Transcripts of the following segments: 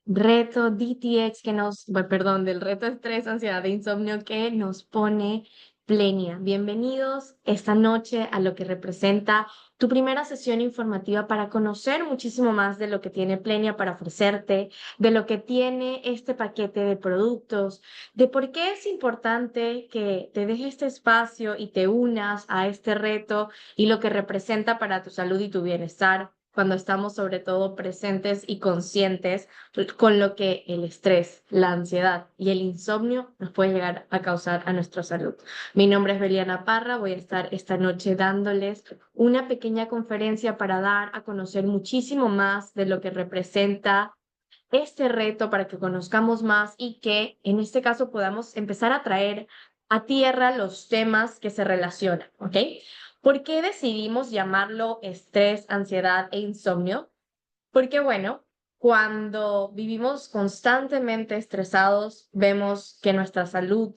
reto DTX del reto estrés, ansiedad e insomnio que nos pone Plenia. Bienvenidos esta noche a lo que representa tu primera sesión informativa para conocer muchísimo más de lo que tiene Plenia para ofrecerte, de lo que tiene este paquete de productos, de por qué es importante que te dejes este espacio y te unas a este reto y lo que representa para tu salud y tu bienestar cuando estamos sobre todo presentes y conscientes con lo que el estrés, la ansiedad y el insomnio nos puede llegar a causar a nuestra salud. Mi nombre es Beliana Parra, voy a estar esta noche dándoles una pequeña conferencia para dar a conocer muchísimo más de lo que representa este reto para que conozcamos más y que en este caso podamos empezar a traer a tierra los temas que se relacionan, ¿ok? ¿Por qué decidimos llamarlo estrés, ansiedad e insomnio? Porque bueno, cuando vivimos constantemente estresados, vemos que nuestra salud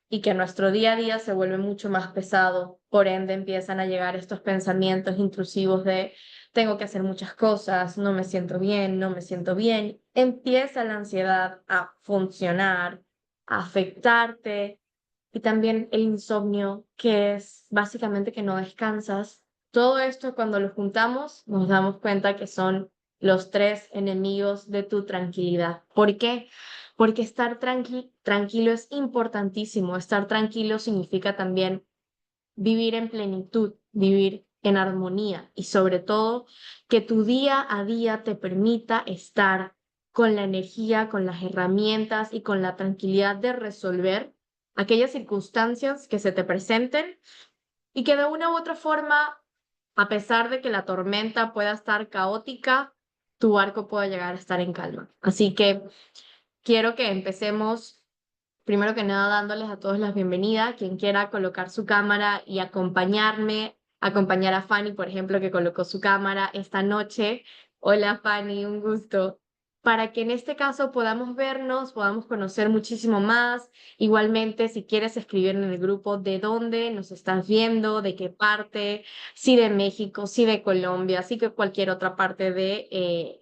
y que nuestro día a día se vuelve mucho más pesado. Por ende, empiezan a llegar estos pensamientos intrusivos de tengo que hacer muchas cosas, no me siento bien, no me siento bien. Empieza la ansiedad a funcionar, a afectarte y también el insomnio, que es básicamente que no descansas. Todo esto cuando lo juntamos nos damos cuenta que son los tres enemigos de tu tranquilidad. ¿Por qué? Porque estar tranquilo es importantísimo. Estar tranquilo significa también vivir en plenitud, vivir en armonía y sobre todo que tu día a día te permita estar con la energía, con las herramientas y con la tranquilidad de resolver aquellas circunstancias que se te presenten y que de una u otra forma, a pesar de que la tormenta pueda estar caótica, tu barco pueda llegar a estar en calma. Así que quiero que empecemos, primero que nada, dándoles a todos la bienvenida. Quien quiera colocar su cámara y acompañarme, acompañar a Fanny, por ejemplo, que colocó su cámara esta noche. Hola Fanny, un gusto. Para que en este caso podamos vernos, podamos conocer muchísimo más. Igualmente, si quieres escribir en el grupo de dónde nos estás viendo, de qué parte, si de México, si de Colombia, si que cualquier otra parte de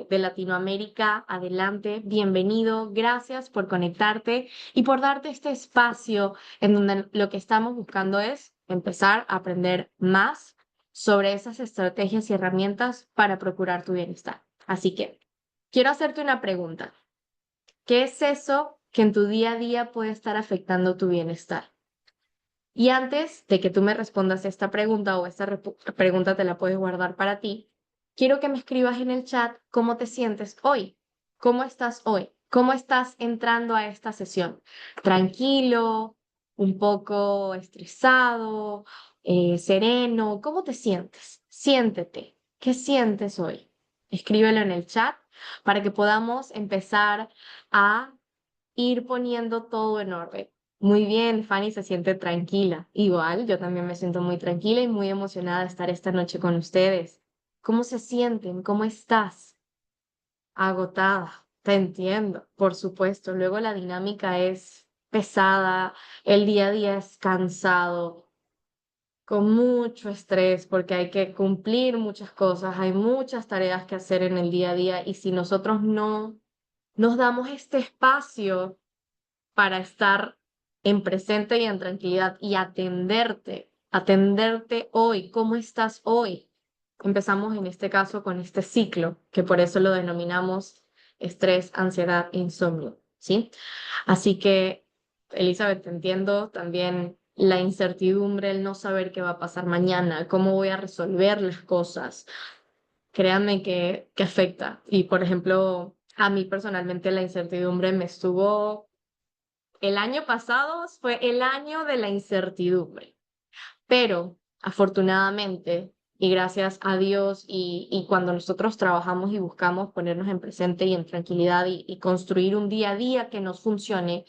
Latinoamérica, adelante, bienvenido, gracias por conectarte y por darte este espacio en donde lo que estamos buscando es empezar a aprender más sobre esas estrategias y herramientas para procurar tu bienestar. Así que quiero hacerte una pregunta. ¿Qué es eso que en tu día a día puede estar afectando tu bienestar? Y antes de que tú me respondas esta pregunta o esta pregunta te la puedes guardar para ti, quiero que me escribas en el chat cómo te sientes hoy, cómo estás hoy, cómo estás entrando a esta sesión. Tranquilo, un poco estresado, sereno, ¿cómo te sientes? Siéntete. ¿Qué sientes hoy? Escríbelo en el chat para que podamos empezar a ir poniendo todo en orden. Muy bien, Fanny se siente tranquila. Igual, yo también me siento muy tranquila y muy emocionada de estar esta noche con ustedes. ¿Cómo se sienten? ¿Cómo estás? Agotada. Te entiendo, por supuesto. Luego la dinámica es pesada, el día a día es cansado, con mucho estrés porque hay que cumplir muchas cosas, hay muchas tareas que hacer en el día a día y si nosotros no nos damos este espacio para estar en presente y en tranquilidad y atenderte hoy, ¿cómo estás hoy? Empezamos en este caso con este ciclo, que por eso lo denominamos estrés, ansiedad e insomnio, ¿sí? Así que, Elizabeth, te entiendo también la incertidumbre, el no saber qué va a pasar mañana, cómo voy a resolver las cosas. Créanme que afecta. Y, por ejemplo, a mí personalmente la incertidumbre me estuvo el año pasado fue el año de la incertidumbre, pero afortunadamente y gracias a Dios y cuando nosotros trabajamos y buscamos ponernos en presente y en tranquilidad y construir un día a día que nos funcione,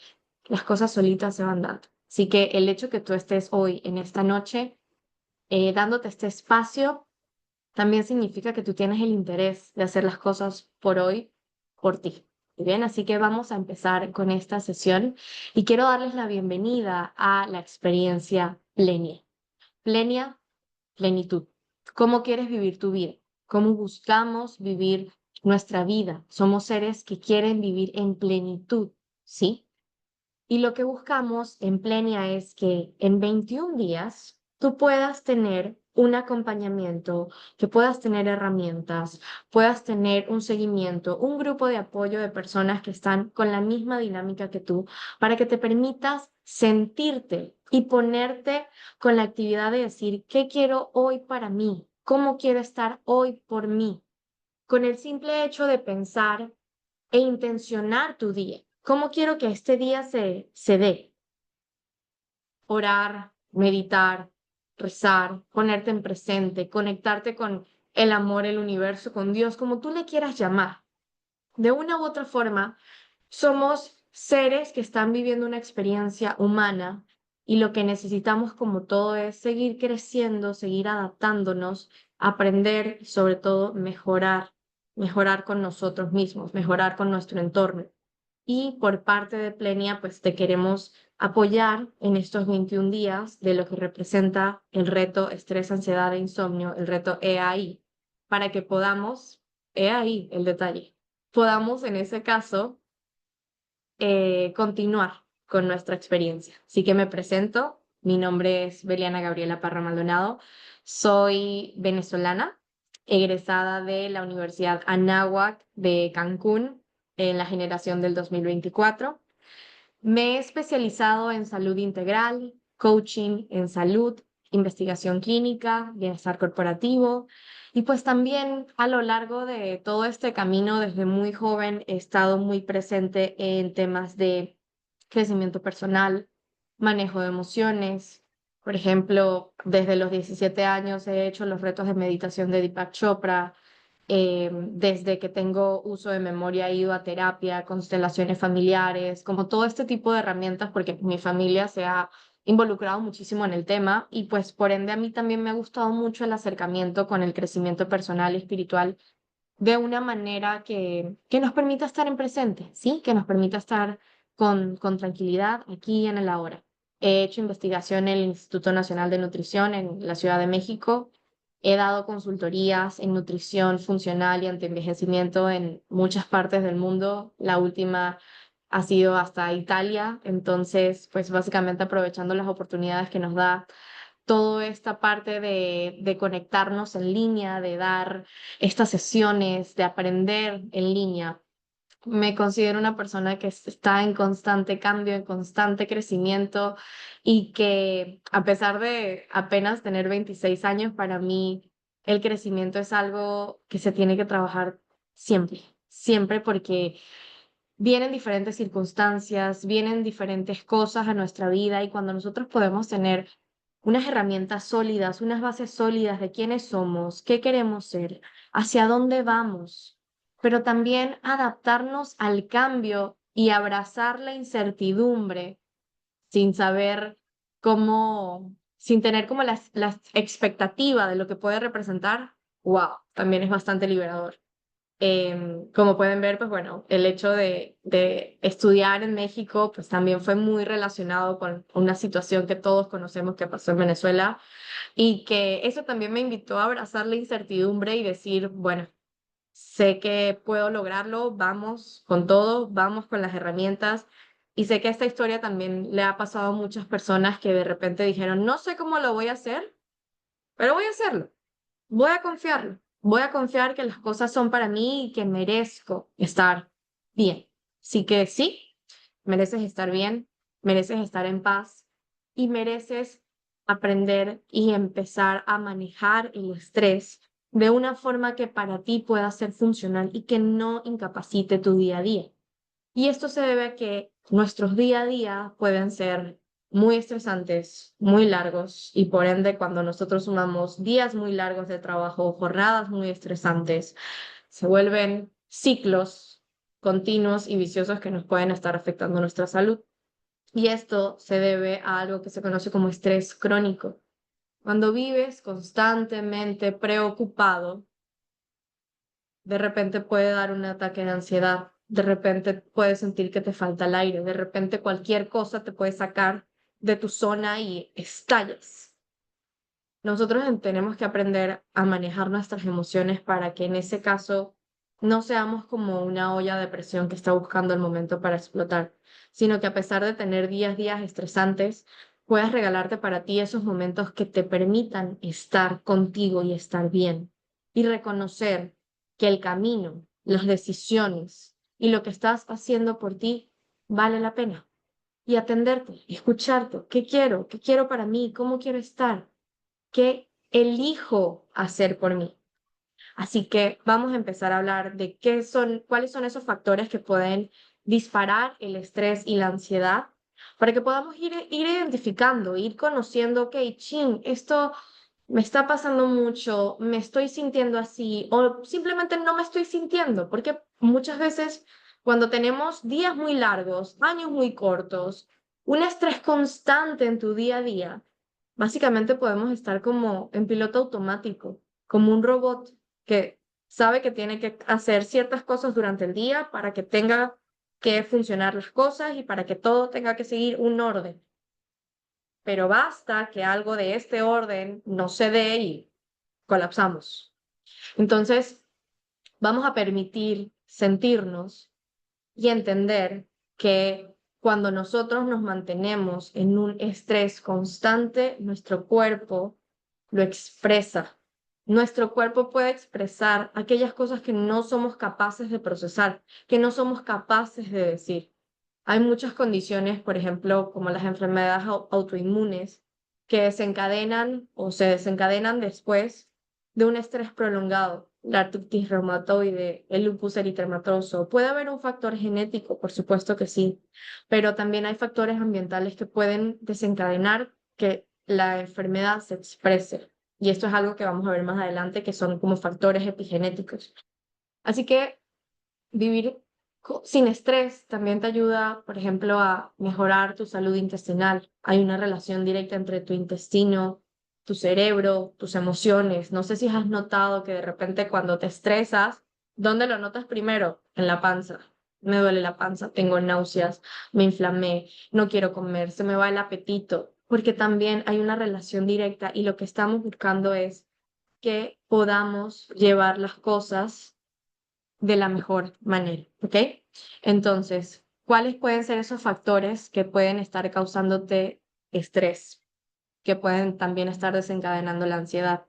las cosas solitas se van dando. Así que el hecho que tú estés hoy en esta noche dándote este espacio también significa que tú tienes el interés de hacer las cosas por hoy, por ti. Muy bien, así que vamos a empezar con esta sesión y quiero darles la bienvenida a la experiencia Plenia. Plenia, plenitud. ¿Cómo quieres vivir tu vida? ¿Cómo buscamos vivir nuestra vida. Somos seres que quieren vivir en plenitud, ¿sí? Y lo que buscamos en Plenia es que en 21 días tú puedas tener un acompañamiento, que puedas tener herramientas, puedas tener un seguimiento, un grupo de apoyo de personas que están con la misma dinámica que tú, para que te permitas sentirte y ponerte con la actividad de decir, ¿qué quiero hoy para mí? ¿Cómo quiero estar hoy por mí? Con el simple hecho de pensar e intencionar tu día. ¿Cómo quiero que este día se dé? Orar, meditar, rezar, ponerte en presente, conectarte con el amor, el universo, con Dios, como tú le quieras llamar. De una u otra forma, somos seres que están viviendo una experiencia humana y lo que necesitamos como todo es seguir creciendo, seguir adaptándonos, aprender y sobre todo mejorar, mejorar con nosotros mismos, mejorar con nuestro entorno. Y por parte de Plenia, pues te queremos apoyar en estos 21 días de lo que representa el reto estrés, ansiedad e insomnio, el reto EAI, para que podamos, he ahí el detalle, podamos en ese caso continuar con nuestra experiencia. Así que me presento, mi nombre es Beliana Gabriela Parra Maldonado, soy venezolana, egresada de la Universidad Anáhuac de Cancún en la generación del 2024. Me he especializado en salud integral, coaching en salud, investigación clínica, bienestar corporativo y pues también a lo largo de todo este camino desde muy joven he estado muy presente en temas de crecimiento personal, manejo de emociones. Por ejemplo, desde los 17 años he hecho los retos de meditación de Deepak Chopra. Desde que tengo uso de memoria he ido a terapia, constelaciones familiares, como todo este tipo de herramientas, porque mi familia se ha involucrado muchísimo en el tema y pues por ende a mí también me ha gustado mucho el acercamiento con el crecimiento personal y espiritual de una manera que nos permita estar en presente, ¿sí? Que nos permita estar con tranquilidad aquí y en el ahora. He hecho investigación en el Instituto Nacional de Nutrición en la Ciudad de México. He dado consultorías en nutrición funcional y antienvejecimiento en muchas partes del mundo. La última ha sido hasta Italia. Entonces, pues básicamente aprovechando las oportunidades que nos da toda esta parte de conectarnos en línea, de dar estas sesiones, de aprender en línea. Me considero una persona que está en constante cambio, en constante crecimiento y que a pesar de apenas tener 26 años, para mí el crecimiento es algo que se tiene que trabajar siempre, siempre porque vienen diferentes circunstancias, vienen diferentes cosas a nuestra vida y cuando nosotros podemos tener unas herramientas sólidas, unas bases sólidas de quiénes somos, qué queremos ser, hacia dónde vamos, pero también adaptarnos al cambio y abrazar la incertidumbre sin saber cómo, sin tener como la expectativa de lo que puede representar, wow, también es bastante liberador. Como pueden ver, pues bueno, el hecho de estudiar en México, pues también fue muy relacionado con una situación que todos conocemos que pasó en Venezuela y que eso también me invitó a abrazar la incertidumbre y decir, bueno, sé que puedo lograrlo, vamos con todo, vamos con las herramientas. Y sé que esta historia también le ha pasado a muchas personas que de repente dijeron, no sé cómo lo voy a hacer, pero voy a hacerlo. Voy a confiarlo. Voy a confiar que las cosas son para mí y que merezco estar bien. Así que sí, mereces estar bien, mereces estar en paz y mereces aprender y empezar a manejar el estrés de una forma que para ti pueda ser funcional y que no incapacite tu día a día. Y esto se debe a que nuestros día a día pueden ser muy estresantes, muy largos, y por ende cuando nosotros sumamos días muy largos de trabajo, jornadas muy estresantes, se vuelven ciclos continuos y viciosos que nos pueden estar afectando nuestra salud. Y esto se debe a algo que se conoce como estrés crónico. Cuando vives constantemente preocupado, de repente puede dar un ataque de ansiedad, de repente puedes sentir que te falta el aire, de repente cualquier cosa te puede sacar de tu zona y estallas. Nosotros tenemos que aprender a manejar nuestras emociones para que en ese caso No seamos como una olla de presión que está buscando el momento para explotar, sino que a pesar de tener días estresantes, puedas regalarte para ti esos momentos que te permitan estar contigo y estar bien. Y reconocer que el camino, las decisiones y lo que estás haciendo por ti vale la pena. Y atenderte, escucharte. ¿Qué quiero? ¿Qué quiero para mí? ¿Cómo quiero estar? ¿Qué elijo hacer por mí? Así que vamos a empezar a hablar de cuáles son esos factores que pueden disparar el estrés y la ansiedad para que podamos ir identificando, ir conociendo, ok, chin, esto me está pasando mucho, me estoy sintiendo así o simplemente no me estoy sintiendo, porque muchas veces cuando tenemos días muy largos, años muy cortos, un estrés constante en tu día a día, básicamente podemos estar como en piloto automático, como un robot que sabe que tiene que hacer ciertas cosas durante el día para que tenga que funcionar las cosas y para que todo tenga que seguir un orden. Pero basta que algo de este orden no se dé y colapsamos. Entonces, vamos a permitir sentirnos y entender que cuando nosotros nos mantenemos en un estrés constante, nuestro cuerpo lo expresa. Nuestro cuerpo puede expresar aquellas cosas que no somos capaces de procesar, que no somos capaces de decir. Hay muchas condiciones, por ejemplo, como las enfermedades autoinmunes, que desencadenan o se desencadenan después de un estrés prolongado, la artritis reumatoide, el lupus eritematoso. Puede haber un factor genético, por supuesto que sí, pero también hay factores ambientales que pueden desencadenar que la enfermedad se exprese. Y esto es algo que vamos a ver más adelante, que son como factores epigenéticos. Así que vivir sin estrés también te ayuda, por ejemplo, a mejorar tu salud intestinal. Hay una relación directa entre tu intestino, tu cerebro, tus emociones. No sé si has notado que de repente cuando te estresas, ¿dónde lo notas primero? En la panza. Me duele la panza, tengo náuseas, me inflamé, no quiero comer, se me va el apetito, porque también hay una relación directa y lo que estamos buscando es que podamos llevar las cosas de la mejor manera, ¿ok? Entonces, ¿cuáles pueden ser esos factores que pueden estar causándote estrés, que pueden también estar desencadenando la ansiedad?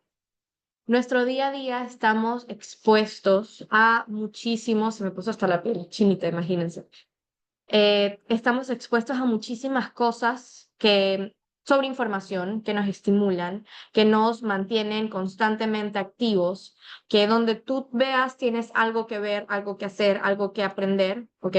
Nuestro día a día estamos expuestos a muchísimos, se me puso hasta la piel chinita, imagínense, estamos expuestos a muchísimas cosas sobre información que nos estimulan, que nos mantienen constantemente activos, que donde tú veas tienes algo que ver, algo que hacer, algo que aprender, ¿ok?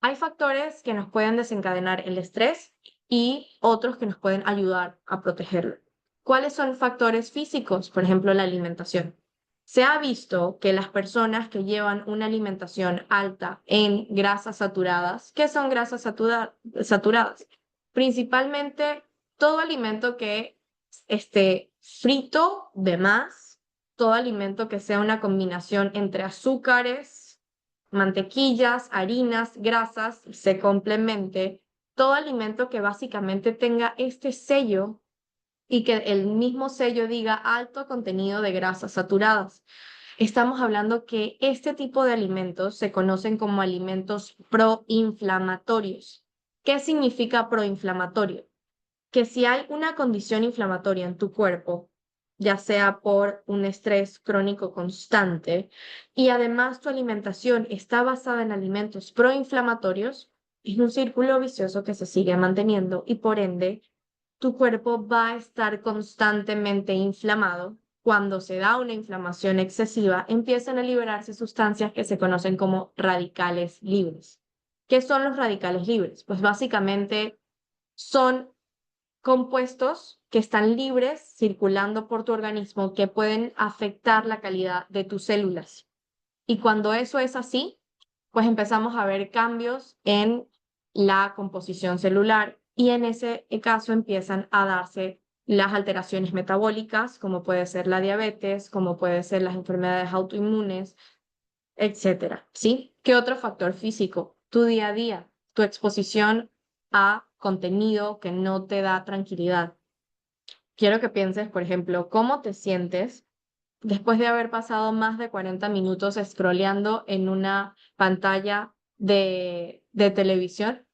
Hay factores que nos pueden desencadenar el estrés y otros que nos pueden ayudar a protegerlo. ¿Cuáles son factores físicos? Por ejemplo, la alimentación. Se ha visto que las personas que llevan una alimentación alta en grasas saturadas, ¿qué son grasas saturadas? Principalmente todo alimento que esté frito de más, todo alimento que sea una combinación entre azúcares, mantequillas, harinas, grasas, se complemente, todo alimento que básicamente tenga este sello y que el mismo sello diga alto contenido de grasas saturadas. Estamos hablando que este tipo de alimentos se conocen como alimentos proinflamatorios. ¿Qué significa proinflamatorio? Que si hay una condición inflamatoria en tu cuerpo, ya sea por un estrés crónico constante, y además tu alimentación está basada en alimentos proinflamatorios, es un círculo vicioso que se sigue manteniendo y por ende tu cuerpo va a estar constantemente inflamado. Cuando se da una inflamación excesiva, empiezan a liberarse sustancias que se conocen como radicales libres. ¿Qué son los radicales libres? Pues básicamente son compuestos que están libres circulando por tu organismo que pueden afectar la calidad de tus células. Y cuando eso es así, pues empezamos a ver cambios en la composición celular y en ese caso empiezan a darse las alteraciones metabólicas, como puede ser la diabetes, como puede ser las enfermedades autoinmunes, etcétera, ¿sí? ¿Qué otro factor físico? Tu día a día, tu exposición a contenido que no te da tranquilidad. Quiero que pienses, por ejemplo, cómo te sientes después de haber pasado más de 40 minutos scrolleando en una pantalla de televisión.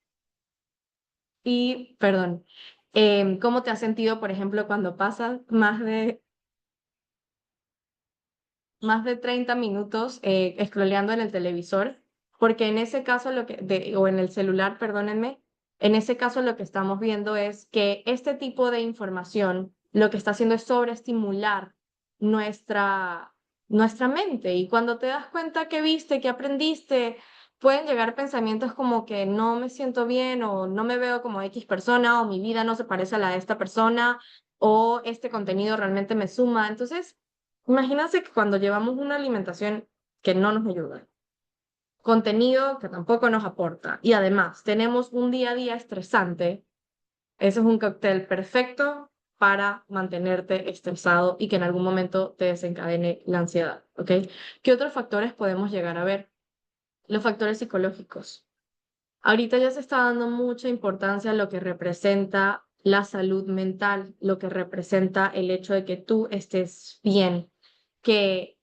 Y, perdón, ¿cómo te has sentido, por ejemplo, cuando pasas más de 30 minutos scrolleando en el televisor? Porque en ese caso, o en el celular, perdónenme, en ese caso lo que estamos viendo es que este tipo de información lo que está haciendo es sobreestimular nuestra, nuestra mente. Y cuando te das cuenta que viste, que aprendiste, pueden llegar pensamientos como que no me siento bien o no me veo como X persona o mi vida no se parece a la de esta persona o este contenido realmente me suma. Entonces, imagínate que cuando llevamos una alimentación que no nos ayuda, contenido que tampoco nos aporta y además tenemos un día a día estresante, ese es un cóctel perfecto para mantenerte estresado y que en algún momento te desencadene la ansiedad, ¿ok? ¿Qué otros factores podemos llegar a ver? Los factores psicológicos. Ahorita ya se está dando mucha importancia a lo que representa la salud mental, lo que representa el hecho de que tú estés bien, que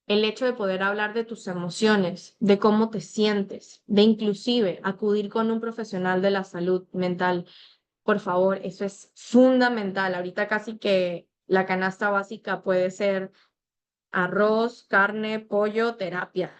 el hecho de poder hablar de tus emociones, de cómo te sientes, de inclusive acudir con un profesional de la salud mental, por favor, eso es fundamental. Ahorita casi que la canasta básica puede ser arroz, carne, pollo, terapia.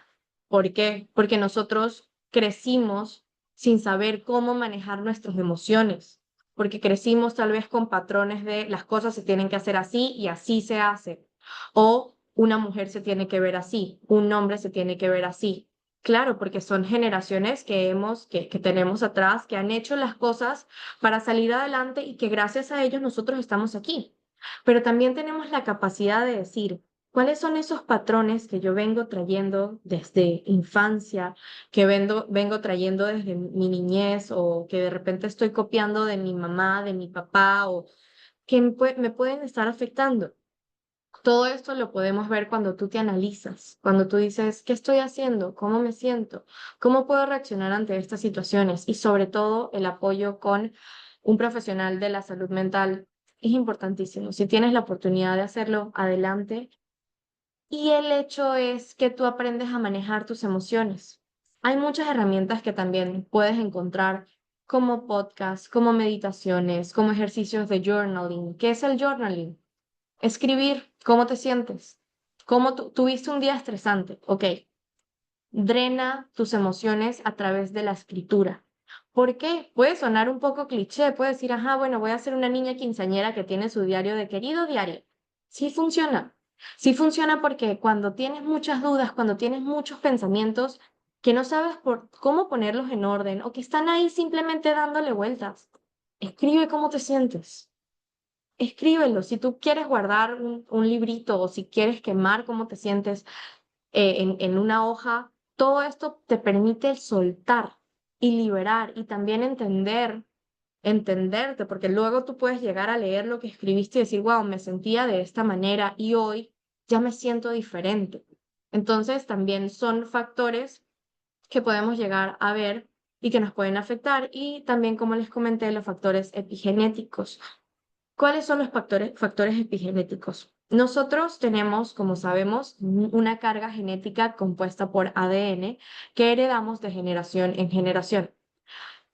¿Por qué? Porque nosotros crecimos sin saber cómo manejar nuestras emociones, porque crecimos tal vez con patrones de las cosas se tienen que hacer así y así se hace, o una mujer se tiene que ver así, un hombre se tiene que ver así. Claro, porque son generaciones que tenemos atrás, que han hecho las cosas para salir adelante y que gracias a ellos nosotros estamos aquí. Pero también tenemos la capacidad de decir, ¿cuáles son esos patrones que yo vengo trayendo desde infancia, que vengo trayendo desde mi niñez o que de repente estoy copiando de mi mamá, de mi papá o que me pueden estar afectando? Todo esto lo podemos ver cuando tú te analizas, cuando tú dices, ¿qué estoy haciendo? ¿Cómo me siento? ¿Cómo puedo reaccionar ante estas situaciones? Y sobre todo el apoyo con un profesional de la salud mental es importantísimo. Si tienes la oportunidad de hacerlo, adelante. Y el hecho es que tú aprendes a manejar tus emociones. Hay muchas herramientas que también puedes encontrar como podcasts, como meditaciones, como ejercicios de journaling. ¿Qué es el journaling? Escribir cómo te sientes, cómo tuviste un día estresante. Ok, drena tus emociones a través de la escritura. ¿Por qué? Puede sonar un poco cliché, puede decir, ajá, bueno, voy a ser una niña quinceañera que tiene su diario de querido diario. Sí funciona. Sí funciona porque cuando tienes muchas dudas, cuando tienes muchos pensamientos que no sabes por cómo ponerlos en orden o que están ahí simplemente dándole vueltas, escribe cómo te sientes. Escríbelo. Si tú quieres guardar un librito o si quieres quemar cómo te sientes en una hoja, todo esto te permite soltar y liberar y también entenderte, porque luego tú puedes llegar a leer lo que escribiste y decir, wow, me sentía de esta manera y hoy ya me siento diferente. Entonces, también son factores que podemos llegar a ver y que nos pueden afectar y también, como les comenté, los factores epigenéticos. ¿Cuáles son los factores epigenéticos? Nosotros tenemos, como sabemos, una carga genética compuesta por ADN que heredamos de generación en generación.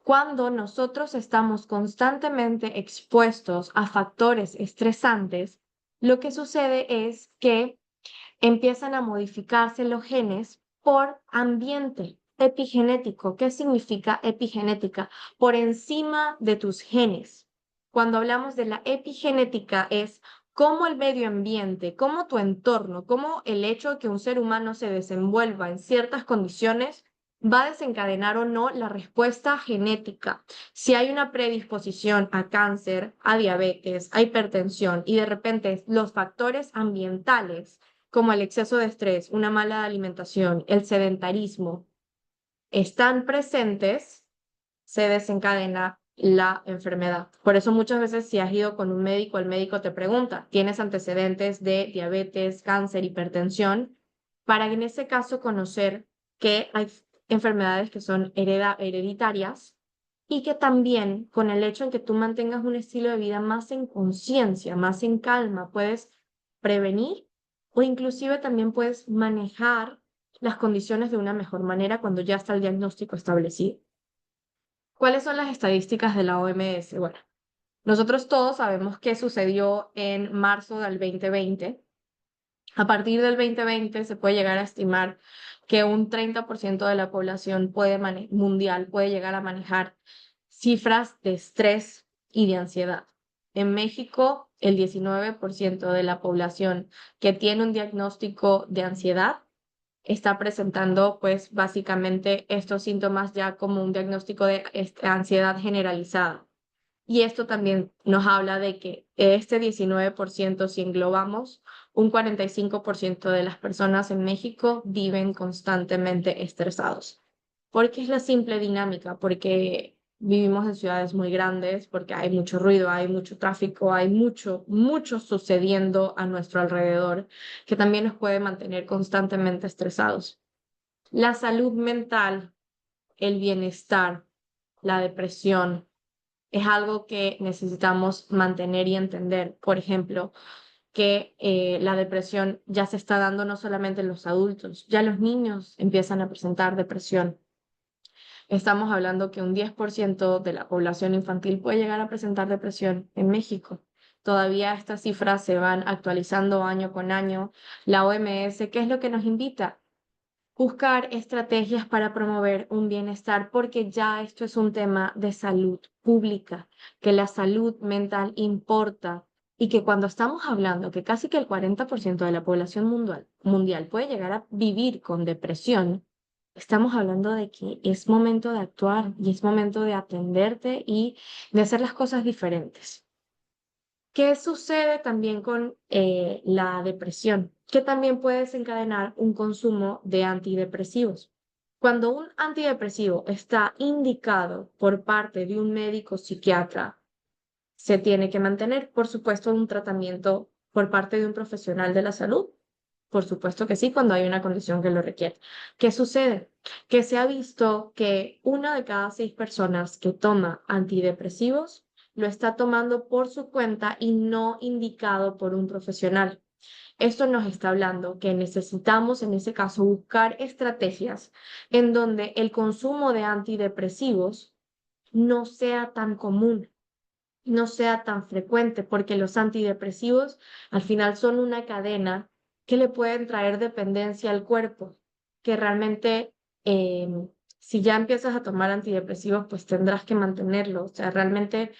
Cuando nosotros estamos constantemente expuestos a factores estresantes, lo que sucede es que empiezan a modificarse los genes por ambiente epigenético. ¿Qué significa epigenética? Por encima de tus genes. Cuando hablamos de la epigenética es cómo el medio ambiente, cómo tu entorno, cómo el hecho de que un ser humano se desenvuelva en ciertas condiciones va a desencadenar o no la respuesta genética. Si hay una predisposición a cáncer, a diabetes, a hipertensión y de repente los factores ambientales como el exceso de estrés, una mala alimentación, el sedentarismo, están presentes, se desencadena la enfermedad. Por eso muchas veces si has ido con un médico, el médico te pregunta, ¿tienes antecedentes de diabetes, cáncer, hipertensión? Para en ese caso conocer que hay enfermedades que son hereditarias y que también con el hecho en que tú mantengas un estilo de vida más en conciencia, más en calma, puedes prevenir o inclusive también puedes manejar las condiciones de una mejor manera cuando ya está el diagnóstico establecido. ¿Cuáles son las estadísticas de la OMS? Bueno, nosotros todos sabemos qué sucedió en marzo del 2020. A partir del 2020 se puede llegar a estimar que un 30% de la población mundial puede llegar a manejar cifras de estrés y de ansiedad. En México, el 19% de la población que tiene un diagnóstico de ansiedad está presentando, pues, básicamente estos síntomas ya como un diagnóstico de ansiedad generalizada. Y esto también nos habla de que este 19%, si englobamos, un 45% de las personas en México viven constantemente estresados. Porque es la simple dinámica, porque vivimos en ciudades muy grandes, porque hay mucho ruido, hay mucho tráfico, hay mucho sucediendo a nuestro alrededor, que también nos puede mantener constantemente estresados. La salud mental, el bienestar, la depresión, es algo que necesitamos mantener y entender. Por ejemplo, que la depresión ya se está dando no solamente en los adultos, ya los niños empiezan a presentar depresión. Estamos hablando que un 10% de la población infantil puede llegar a presentar depresión en México. Todavía estas cifras se van actualizando año con año. La OMS, ¿qué es lo que nos invita? Buscar estrategias para promover un bienestar, porque ya esto es un tema de salud pública, que la salud mental importa y que cuando estamos hablando que casi que el 40% de la población mundial puede llegar a vivir con depresión, estamos hablando de que es momento de actuar y es momento de atenderte y de hacer las cosas diferentes. ¿Qué sucede también con la depresión? Que también puede desencadenar un consumo de antidepresivos. Cuando un antidepresivo está indicado por parte de un médico psiquiatra, se tiene que mantener, por supuesto, un tratamiento por parte de un profesional de la salud. Por supuesto que sí, cuando hay una condición que lo requiere. ¿Qué sucede? Que se ha visto que una de cada 6 personas que toma antidepresivos lo está tomando por su cuenta y no indicado por un profesional. Esto nos está hablando que necesitamos, en ese caso, buscar estrategias en donde el consumo de antidepresivos no sea tan común, no sea tan frecuente, porque los antidepresivos al final son una cadena que le pueden traer dependencia al cuerpo, que realmente si ya empiezas a tomar antidepresivos, pues tendrás que mantenerlo. O sea, realmente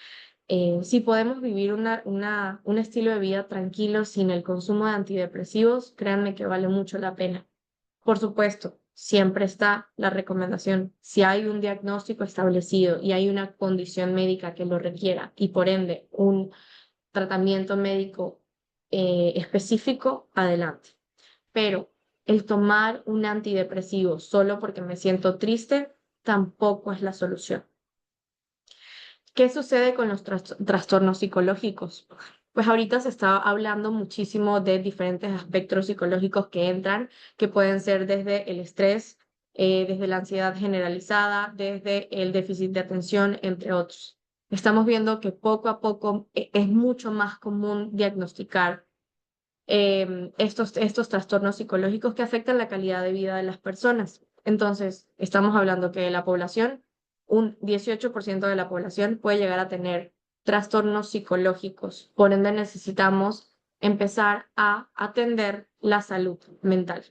si podemos vivir un estilo de vida tranquilo sin el consumo de antidepresivos, créanme que vale mucho la pena. Por supuesto, siempre está la recomendación. Si hay un diagnóstico establecido y hay una condición médica que lo requiera y por ende un tratamiento médico específico, adelante. Pero el tomar un antidepresivo solo porque me siento triste tampoco es la solución. ¿Qué sucede con los trastornos psicológicos? Pues ahorita se está hablando muchísimo de diferentes aspectos psicológicos que entran, que pueden ser desde el estrés, desde la ansiedad generalizada, desde el déficit de atención, entre otros. Estamos viendo que poco a poco es mucho más común diagnosticar estos trastornos psicológicos que afectan la calidad de vida de las personas. Entonces, estamos hablando que la población, un 18% de la población puede llegar a tener trastornos psicológicos. Por ende, necesitamos empezar a atender la salud mental.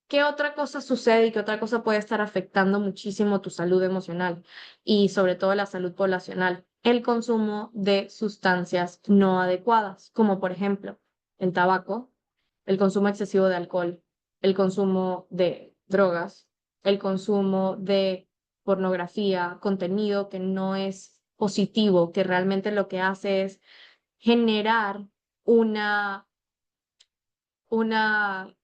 ¿Qué otra cosa sucede y qué otra cosa puede estar afectando muchísimo tu salud emocional y sobre todo la salud poblacional? El consumo de sustancias no adecuadas, como por ejemplo el tabaco, el consumo excesivo de alcohol, el consumo de drogas, el consumo de pornografía, contenido que no es positivo, que realmente lo que hace es generar una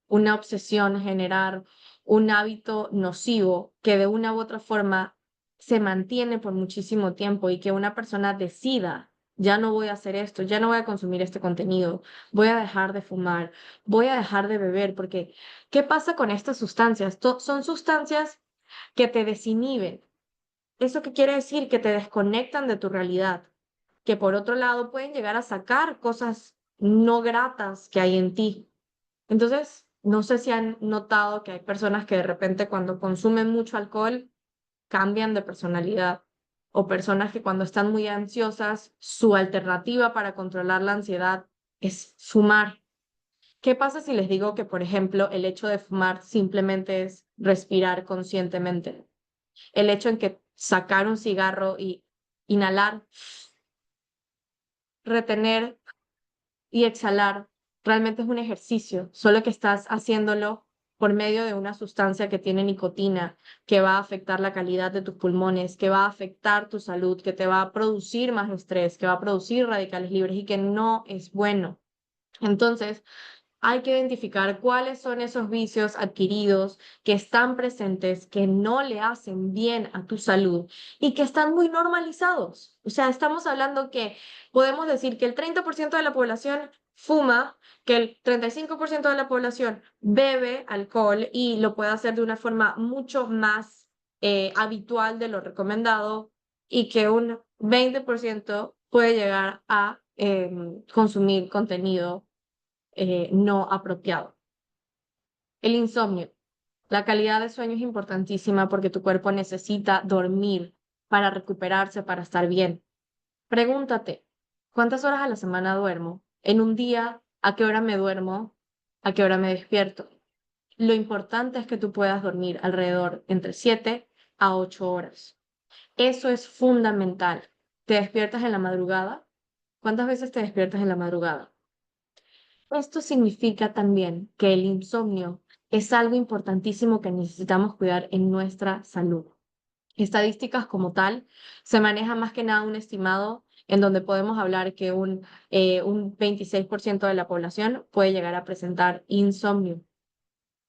una obsesión, generar un hábito nocivo que de una u otra forma se mantiene por muchísimo tiempo y que una persona decida, ya no voy a hacer esto, ya no voy a consumir este contenido, voy a dejar de fumar, voy a dejar de beber, porque ¿qué pasa con estas sustancias? Son sustancias que te desinhiben. ¿Eso qué quiere decir? Que te desconectan de tu realidad, que por otro lado pueden llegar a sacar cosas no gratas que hay en ti. Entonces, no sé si han notado que hay personas que de repente cuando consumen mucho alcohol cambian de personalidad o personas que cuando están muy ansiosas, su alternativa para controlar la ansiedad es fumar. ¿Qué pasa si les digo que, por ejemplo, el hecho de fumar simplemente es respirar conscientemente? El hecho en que sacar un cigarro y inhalar, retener y exhalar realmente es un ejercicio, solo que estás haciéndolo por medio de una sustancia que tiene nicotina, que va a afectar la calidad de tus pulmones, que va a afectar tu salud, que te va a producir más estrés, que va a producir radicales libres y que no es bueno. Entonces, hay que identificar cuáles son esos vicios adquiridos que están presentes, que no le hacen bien a tu salud y que están muy normalizados. O sea, estamos hablando que podemos decir que el 30% de la población fuma, que el 35% de la población bebe alcohol y lo puede hacer de una forma mucho más habitual de lo recomendado y que un 20% puede llegar a consumir contenido no apropiado. El insomnio. La calidad de sueño es importantísima porque tu cuerpo necesita dormir para recuperarse, para estar bien. Pregúntate, ¿cuántas horas a la semana duermo? En un día, ¿a qué hora me duermo? ¿A qué hora me despierto? Lo importante es que tú puedas dormir alrededor entre 7 a 8 horas. Eso es fundamental. ¿Te despiertas en la madrugada? ¿Cuántas veces te despiertas en la madrugada? Esto significa también que el insomnio es algo importantísimo que necesitamos cuidar en nuestra salud. Estadísticas como tal, se maneja más que nada un estimado en donde podemos hablar que un 26% de la población puede llegar a presentar insomnio,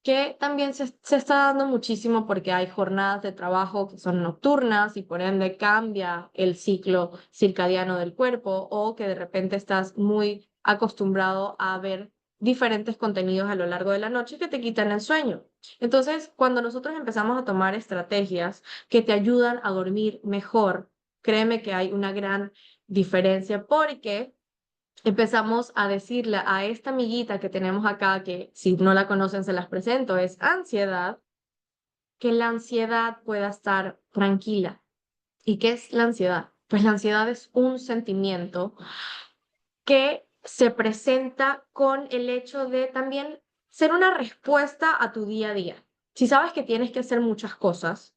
que también se está dando muchísimo porque hay jornadas de trabajo que son nocturnas y por ende cambia el ciclo circadiano del cuerpo o que de repente estás muy acostumbrado a ver diferentes contenidos a lo largo de la noche que te quitan el sueño. Entonces, cuando nosotros empezamos a tomar estrategias que te ayudan a dormir mejor, créeme que hay una gran diferencia porque empezamos a decirle a esta amiguita que tenemos acá, que si no la conocen se las presento, es ansiedad, que la ansiedad pueda estar tranquila. ¿Y qué es la ansiedad? Pues la ansiedad es un sentimiento que se presenta con el hecho de también ser una respuesta a tu día a día. Si sabes que tienes que hacer muchas cosas,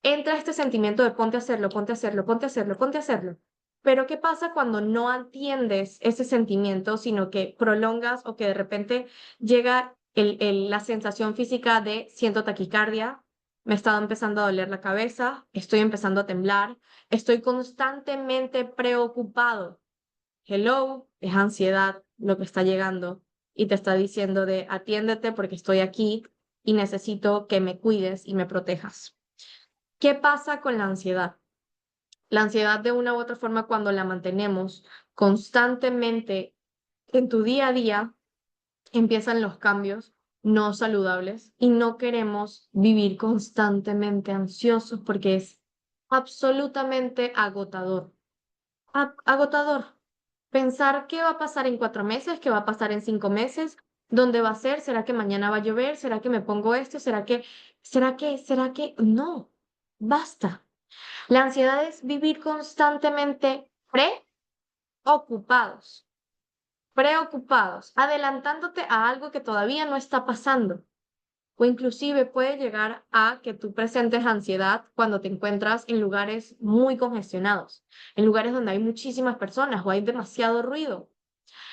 entra este sentimiento de ponte a hacerlo, ponte a hacerlo, ponte a hacerlo, ponte a hacerlo. Pero ¿qué pasa cuando no atiendes ese sentimiento, sino que prolongas o que de repente llega la sensación física de siento taquicardia, me está empezando a doler la cabeza, estoy empezando a temblar, estoy constantemente preocupado? Hello, es ansiedad lo que está llegando y te está diciendo de atiéndete porque estoy aquí y necesito que me cuides y me protejas. ¿Qué pasa con la ansiedad? La ansiedad de una u otra forma cuando la mantenemos constantemente en tu día a día, empiezan los cambios no saludables y no queremos vivir constantemente ansiosos porque es absolutamente agotador. Agotador. Pensar qué va a pasar en 4 meses, qué va a pasar en 5 meses, dónde va a ser, será que mañana va a llover, será que me pongo esto, será que, no, basta. La ansiedad es vivir constantemente preocupados, preocupados, adelantándote a algo que todavía no está pasando. O inclusive puede llegar a que tú presentes ansiedad cuando te encuentras en lugares muy congestionados, en lugares donde hay muchísimas personas o hay demasiado ruido.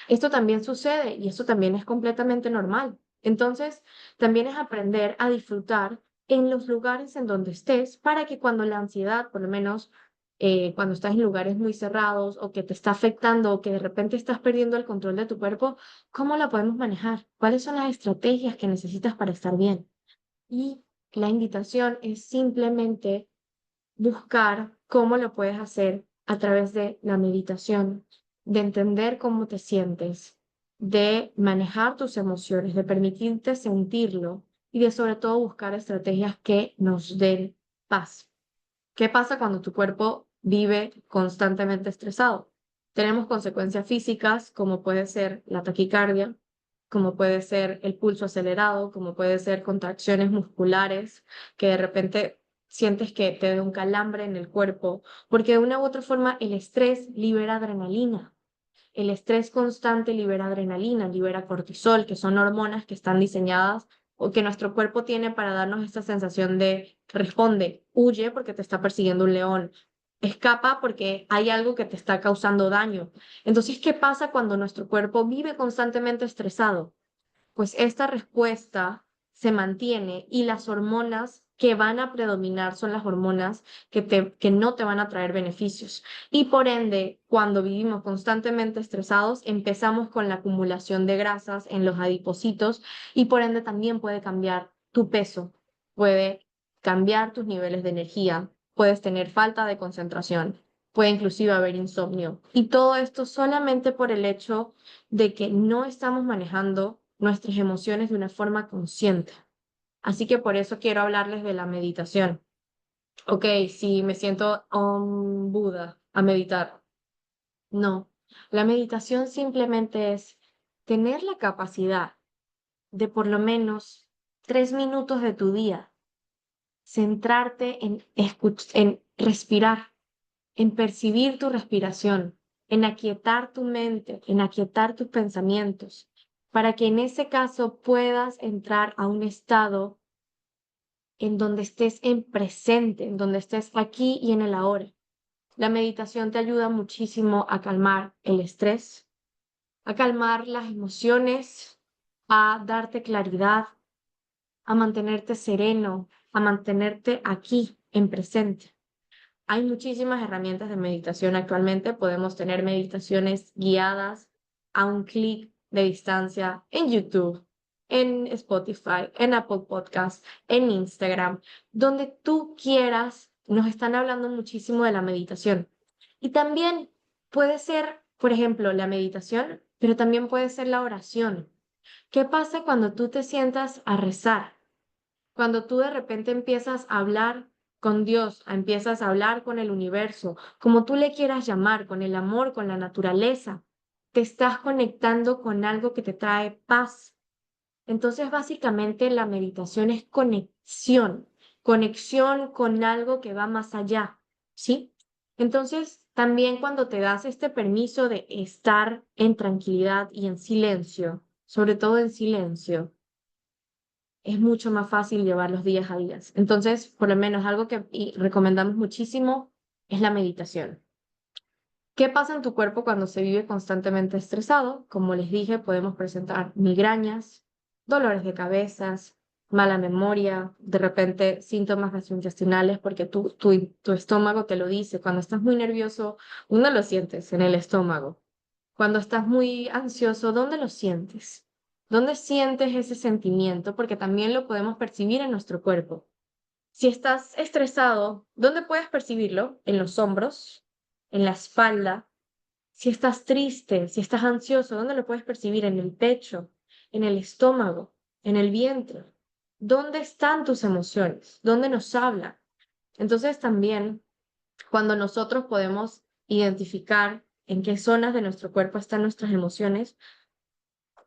Esto también sucede y esto también es completamente normal. Entonces, también es aprender a disfrutar en los lugares en donde estés para que cuando la ansiedad, por lo menos cuando estás en lugares muy cerrados o que te está afectando o que de repente estás perdiendo el control de tu cuerpo, ¿cómo la podemos manejar? ¿Cuáles son las estrategias que necesitas para estar bien? Y la invitación es simplemente buscar cómo lo puedes hacer a través de la meditación, de entender cómo te sientes, de manejar tus emociones, de permitirte sentirlo y de sobre todo buscar estrategias que nos den paz. ¿Qué pasa cuando tu cuerpo vive constantemente estresado? Tenemos consecuencias físicas como puede ser la taquicardia, como puede ser el pulso acelerado, como puede ser contracciones musculares, que de repente sientes que te da un calambre en el cuerpo, porque de una u otra forma el estrés libera adrenalina. El estrés constante libera adrenalina, libera cortisol, que son hormonas que están diseñadas o que nuestro cuerpo tiene para darnos esta sensación de responde, huye porque te está persiguiendo un león, escapa porque hay algo que te está causando daño. Entonces, ¿qué pasa cuando nuestro cuerpo vive constantemente estresado? Pues esta respuesta se mantiene y las hormonas que van a predominar son las hormonas que no te van a traer beneficios. Y por ende, cuando vivimos constantemente estresados, empezamos con la acumulación de grasas en los adipocitos y por ende también puede cambiar tu peso, puede cambiar tus niveles de energía, puedes tener falta de concentración, puede inclusive haber insomnio. Y todo esto solamente por el hecho de que no estamos manejando nuestras emociones de una forma consciente. Así que por eso quiero hablarles de la meditación. Ok, si me siento Buda a meditar. No, la meditación simplemente es tener la capacidad de por lo menos 3 minutos de tu día, centrarte en respirar, en percibir tu respiración, en aquietar tu mente, en aquietar tus pensamientos, para que en ese caso puedas entrar a un estado en donde estés en presente, en donde estés aquí y en el ahora. La meditación te ayuda muchísimo a calmar el estrés, a calmar las emociones, a darte claridad, a mantenerte sereno, a mantenerte aquí en presente. Hay muchísimas herramientas de meditación actualmente. Podemos tener meditaciones guiadas a un clic de distancia en YouTube, en Spotify, en Apple Podcasts, en Instagram, donde tú quieras. Nos están hablando muchísimo de la meditación. Y también puede ser, por ejemplo, la meditación, pero también puede ser la oración. ¿Qué pasa cuando tú te sientas a rezar? Cuando tú de repente empiezas a hablar con Dios, empiezas a hablar con el universo, como tú le quieras llamar, con el amor, con la naturaleza, te estás conectando con algo que te trae paz. Entonces, básicamente, la meditación es conexión, conexión con algo que va más allá, ¿sí? Entonces, también cuando te das este permiso de estar en tranquilidad y en silencio, sobre todo en silencio, es mucho más fácil llevar los días a días. Entonces, por lo menos algo que recomendamos muchísimo es la meditación. ¿Qué pasa en tu cuerpo cuando se vive constantemente estresado? Como les dije, podemos presentar migrañas, dolores de cabezas, mala memoria, de repente síntomas gastrointestinales, porque tu estómago te lo dice. Cuando estás muy nervioso, uno lo sientes en el estómago. Cuando estás muy ansioso, ¿dónde lo sientes? ¿Dónde sientes ese sentimiento? Porque también lo podemos percibir en nuestro cuerpo. Si estás estresado, ¿dónde puedes percibirlo? En los hombros, en la espalda. Si estás triste, si estás ansioso, ¿dónde lo puedes percibir? En el pecho, en el estómago, en el vientre. ¿Dónde están tus emociones? ¿Dónde nos hablan? Entonces también cuando nosotros podemos identificar en qué zonas de nuestro cuerpo están nuestras emociones,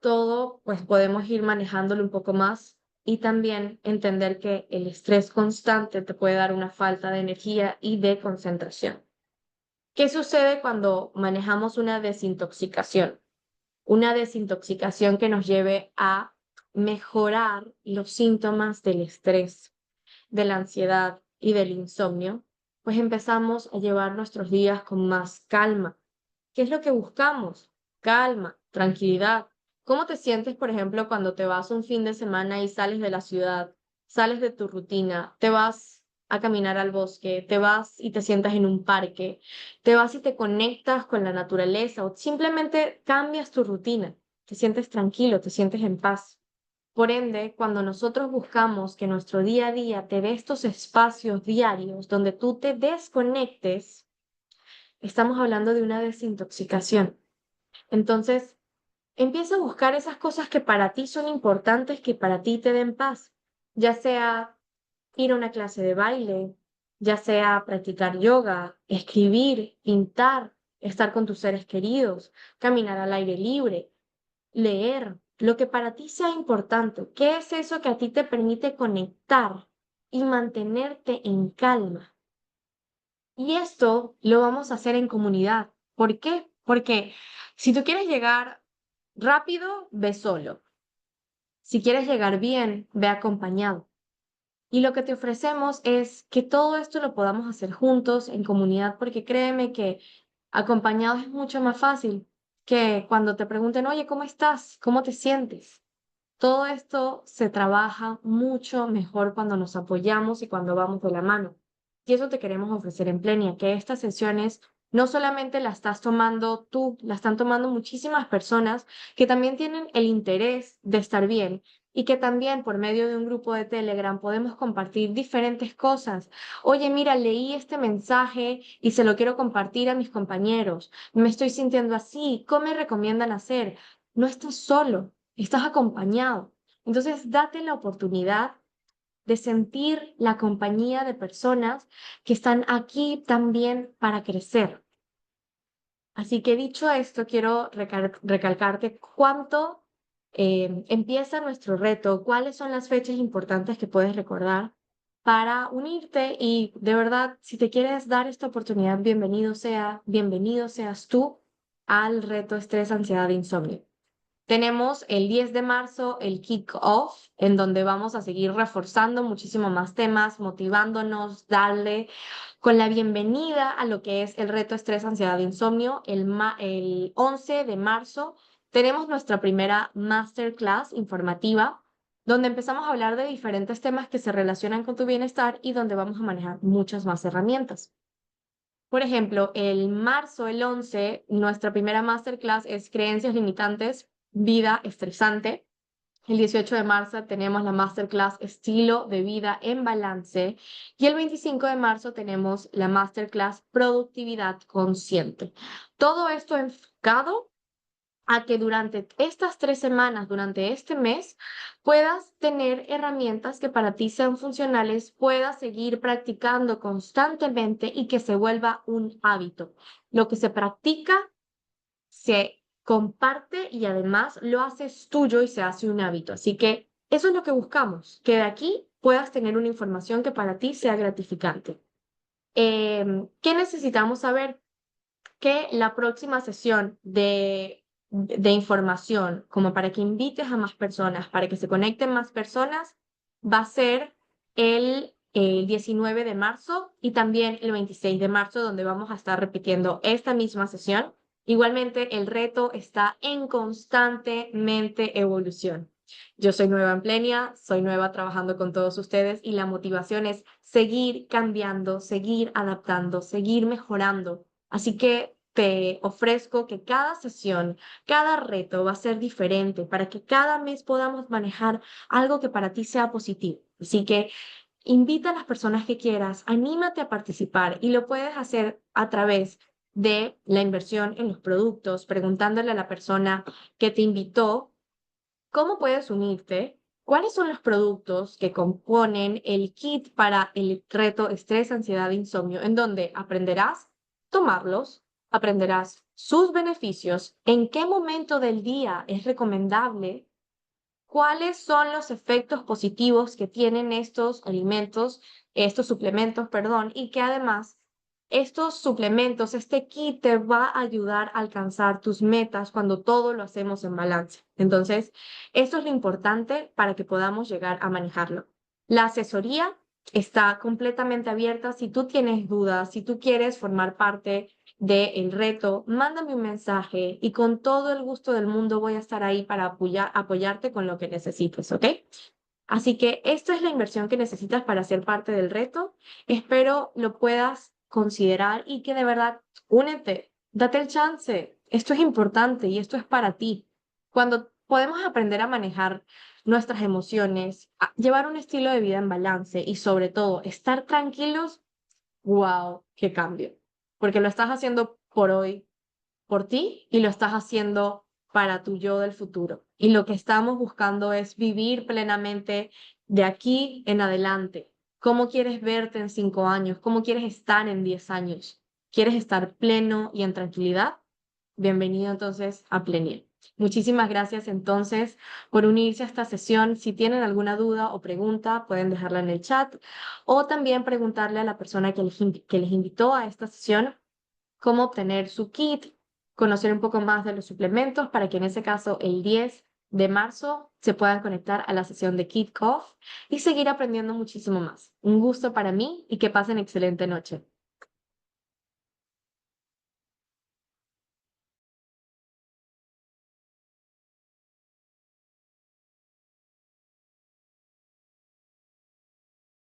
todo pues podemos ir manejándolo un poco más y también entender que el estrés constante te puede dar una falta de energía y de concentración. ¿Qué sucede cuando manejamos una desintoxicación? Una desintoxicación que nos lleve a mejorar los síntomas del estrés, de la ansiedad y del insomnio, pues empezamos a llevar nuestros días con más calma. ¿Qué es lo que buscamos? Calma, tranquilidad. ¿Cómo te sientes, por ejemplo, cuando te vas un fin de semana y sales de la ciudad, sales de tu rutina, te vas a caminar al bosque, te vas y te sientas en un parque, te vas y te conectas con la naturaleza o simplemente cambias tu rutina, te sientes tranquilo, te sientes en paz? Por ende, cuando nosotros buscamos que nuestro día a día te dé estos espacios diarios donde tú te desconectes, estamos hablando de una desintoxicación. Entonces, empieza a buscar esas cosas que para ti son importantes, que para ti te den paz, ya sea ir a una clase de baile, ya sea practicar yoga, escribir, pintar, estar con tus seres queridos, caminar al aire libre, leer. lo que para ti sea importante. ¿Qué es eso que a ti te permite conectar y mantenerte en calma? Y esto lo vamos a hacer en comunidad. ¿Por qué? Porque si tú quieres llegar rápido, ve solo. Si quieres llegar bien, ve acompañado. Y lo que te ofrecemos es que todo esto lo podamos hacer juntos, en comunidad, porque créeme que acompañados es mucho más fácil que cuando te pregunten, oye, ¿cómo estás? ¿Cómo te sientes? Todo esto se trabaja mucho mejor cuando nos apoyamos y cuando vamos de la mano. Y eso te queremos ofrecer en Plenia, que estas sesiones no solamente las estás tomando tú, las están tomando muchísimas personas que también tienen el interés de estar bien y que también por medio de un grupo de Telegram podemos compartir diferentes cosas. Oye, mira, leí este mensaje y se lo quiero compartir a mis compañeros. Me estoy sintiendo así. ¿Cómo me recomiendan hacer? No estás solo, estás acompañado. Entonces, date la oportunidad de sentir la compañía de personas que están aquí también para crecer. Así que dicho esto, quiero recalcarte cuánto empieza nuestro reto, cuáles son las fechas importantes que puedes recordar para unirte y de verdad, si te quieres dar esta oportunidad, bienvenido seas tú al reto estrés, ansiedad e insomnio. Tenemos el 10 de marzo el kick-off, en donde vamos a seguir reforzando muchísimo más temas, motivándonos, darle con la bienvenida a lo que es el reto estrés, ansiedad e insomnio. El 11 de marzo tenemos nuestra primera masterclass informativa, donde empezamos a hablar de diferentes temas que se relacionan con tu bienestar y donde vamos a manejar muchas más herramientas. Por ejemplo, el 11, nuestra primera masterclass es creencias limitantes, vida estresante. El 18 de marzo tenemos la masterclass estilo de vida en balance. Y el 25 de marzo tenemos la masterclass productividad consciente. Todo esto enfocado a que durante estas 3 semanas, durante este mes, puedas tener herramientas que para ti sean funcionales, puedas seguir practicando constantemente y que se vuelva un hábito. Lo que se practica se comparte y además lo haces tuyo y se hace un hábito. Así que eso es lo que buscamos, que de aquí puedas tener una información que para ti sea gratificante. ¿Qué necesitamos saber? Que la próxima sesión de información, como para que invites a más personas, para que se conecten más personas, va a ser el 19 de marzo y también el 26 de marzo, donde vamos a estar repitiendo esta misma sesión. Igualmente, el reto está en constantemente evolución. Yo soy nueva en Plenia, soy nueva trabajando con todos ustedes y la motivación es seguir cambiando, seguir adaptando, seguir mejorando. Así que te ofrezco que cada sesión, cada reto va a ser diferente para que cada mes podamos manejar algo que para ti sea positivo. Así que invita a las personas que quieras, anímate a participar y lo puedes hacer a través de la inversión en los productos, preguntándole a la persona que te invitó cómo puedes unirte, cuáles son los productos que componen el kit para el reto estrés, ansiedad e insomnio, en donde aprenderás a tomarlos, aprenderás sus beneficios, en qué momento del día es recomendable, cuáles son los efectos positivos que tienen estos alimentos, estos suplementos, perdón, y que además estos suplementos, este kit te va a ayudar a alcanzar tus metas cuando todo lo hacemos en balance. Entonces, esto es lo importante para que podamos llegar a manejarlo. La asesoría está completamente abierta. Si tú tienes dudas, si tú quieres formar parte del reto, mándame un mensaje y con todo el gusto del mundo voy a estar ahí para apoyarte con lo que necesites, ¿ok? Así que esta es la inversión que necesitas para ser parte del reto. Espero lo puedas considerar y que de verdad únete, date el chance. Esto es importante y esto es para ti. Cuando podemos aprender a manejar nuestras emociones, a llevar un estilo de vida en balance y sobre todo estar tranquilos, wow, qué cambio. Porque lo estás haciendo por hoy, por ti y lo estás haciendo para tu yo del futuro. Y lo que estamos buscando es vivir plenamente de aquí en adelante. ¿Cómo quieres verte en 5 años? ¿Cómo quieres estar en 10 años? ¿Quieres estar pleno y en tranquilidad? Bienvenido entonces a Pleniel. Muchísimas gracias entonces por unirse a esta sesión. Si tienen alguna duda o pregunta, pueden dejarla en el chat o también preguntarle a la persona que les invitó a esta sesión cómo obtener su kit, conocer un poco más de los suplementos para que en ese caso el 10 de marzo se puedan conectar a la sesión de Kit Off y seguir aprendiendo muchísimo más. Un gusto para mí y que pasen excelente noche.